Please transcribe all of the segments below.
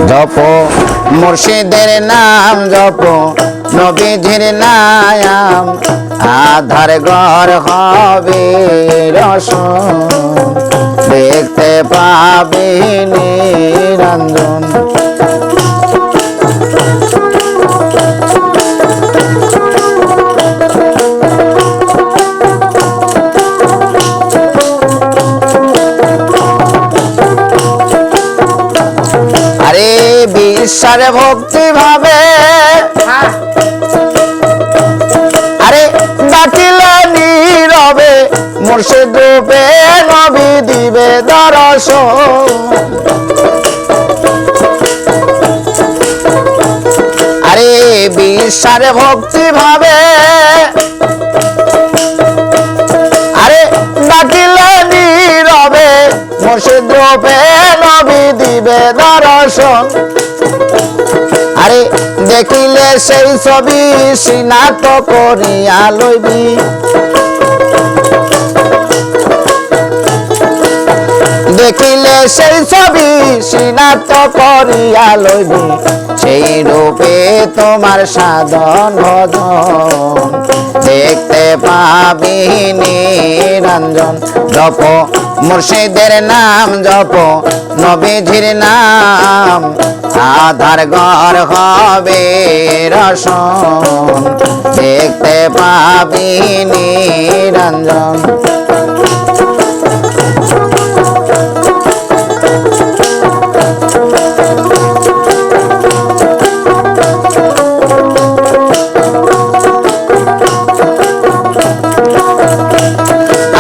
জপ মুর্শিদের নাম জপ নবীজির নাম আধার ঘর হবে রসন দেখতে পাবি নিরঞ্জন আরে বিশ্বাস ভক্তি ভাবে আরে ডাকিলে নীরবে মুর্শিদ রূপে নবী দিবে দর্শন আরে বিশ্বাস ভক্তি ভাবে আরে ডাকিলে নীরবে মুর্শিদ রূপে নবী দিবে দর্শন আরে দেখিলে সেই ছবি সিনাত করিয়া লইবি দেখিলে সেই ছবি সিনাত করিয়া লইবি সেই রূপে তোমার সাধন ভজন দেখতে পাবি নিরঞ্জন জপ মুর্শিদের নাম জপ নবীজির নাম আধার ঘর হবে রসন দেখতে পাবি নিরঞ্জন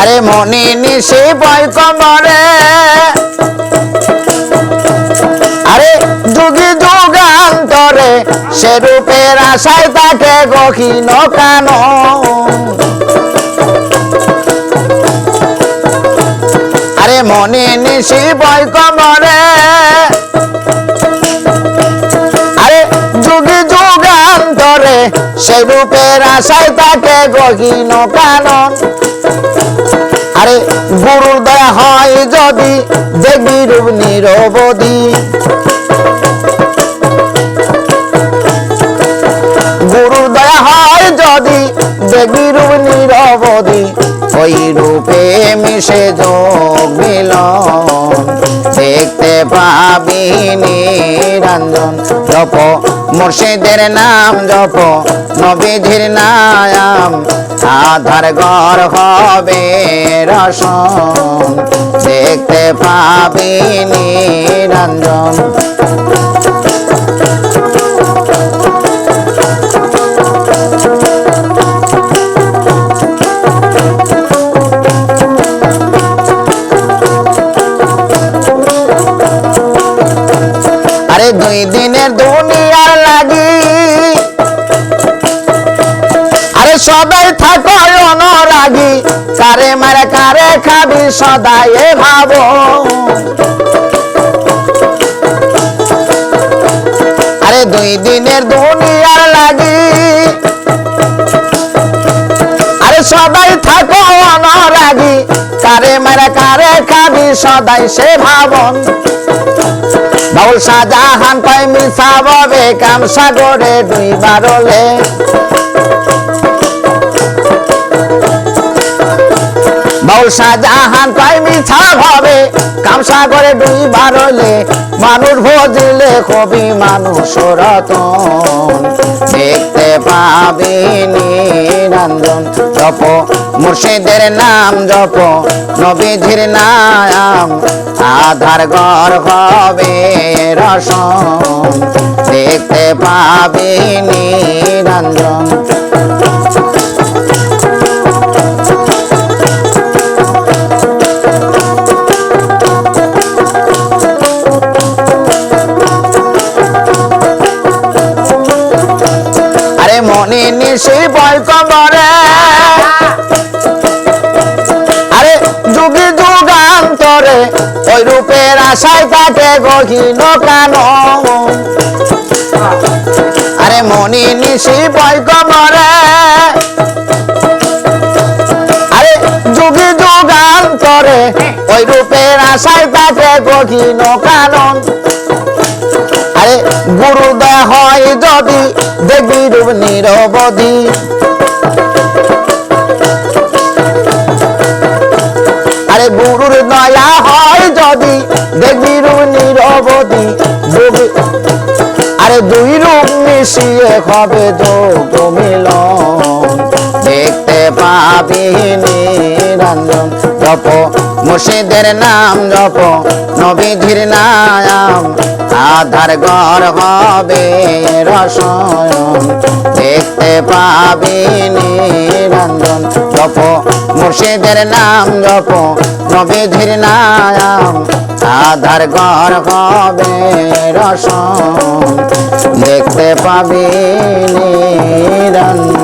আরে মনি নিশি বয় কমরে আরে যুগি যুগান্তরে সে রূপের আশায় তাকে গহীন কান আরে মনি নিশি বয় কমরে আরে যুগি যুগান্তরে সে রূপের আশায় তাকে গহীন কানন আরে গুরুর দয়া হয় যদি দেখবি রূপ নিরবধি গুরুর দয়া হয় যদি দেখবি রূপ নিরবধি ওই রূপে মিশে যোগ মিলন দেখতে পাবি নিরঞ্জন জপ মুর্শিদের নাম জপ নবীজির নাম আধার ঘর হবে রসন দেখতে পাবি নিরঞ্জন আরে দুই দিনের দুনিয়ার লাগি আরে সবাই থাকো অনুরাগী কারে মারে কারে খাবি সদাই ভাবো আরে দুই দিনের দুনিয়ার লাগি আরে সবাই থাকো অনুরাগী কারে মারে কারে খাবি সদাই সে ভাবন বাউল শাহজাহান কয় মিছা ভাবে কাম সাগরে ডুইবারলে বাউল শাহজাহান কয় মিছা ভাবে কাম সাগরে ডুইবারলে মানুষ ভজিলে কবি মানুষ রতন দেখতে পাবি নিরঞ্জন জপ মুর্শিদের নাম জপ নবীজির নাম আধার ঘর হবে রসন দেখতে পাবি নিরঞ্জন আরে মনি নিশি বয় কমরে আরে যুগি যুগান্তরে ওই রূপের আশায় তাকে গহীন কান আরে মনি নিশি বয় কমরে আরে যুগি যুগান্তরে ওই রূপের আশায় তাকে গহীন কানন গুরুদয় হয় যদি দেখবি রূপ নিরবধি। আরে গুরুর দয়া হয় যদি দেখবি রূপ নিরবধি। আরে দুই রূপ মিশিয়ে হবে যোগ মিলন, দেখতে পাবি নিরঞ্জন। জপ মুর্শিদের নাম জপ নবীজির নাম, আধার ঘর হবে রসায়ন, দেখতে পাবি নিরঞ্জন। জপ মুর্শিদের নাম জপ নবীজির নাম, আধার ঘর হবে রসায়ন, দেখতে পাবি নিরঞ্জন।